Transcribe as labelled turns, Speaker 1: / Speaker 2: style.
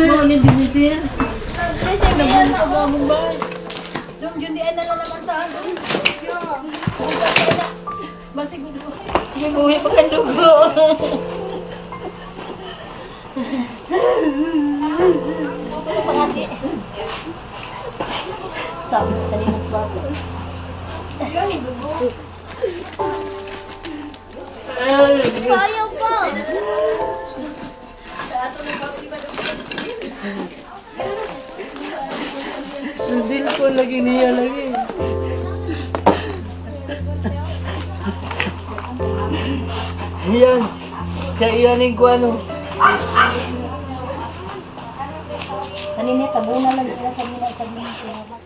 Speaker 1: Mau ni dinitir.
Speaker 2: Kasi kaya na ako. Yung jundian na naman sa akin. Basi ko dugo.
Speaker 1: Uwi pa kan dugo.
Speaker 2: Pangati.
Speaker 1: Tama sa linas bago.
Speaker 2: Ayaw pa.
Speaker 3: Sundil ko lagi niya lagi. Yan. Siya iyanin ko ano.
Speaker 1: Kanina tabunan lang sila sa nila sa nila.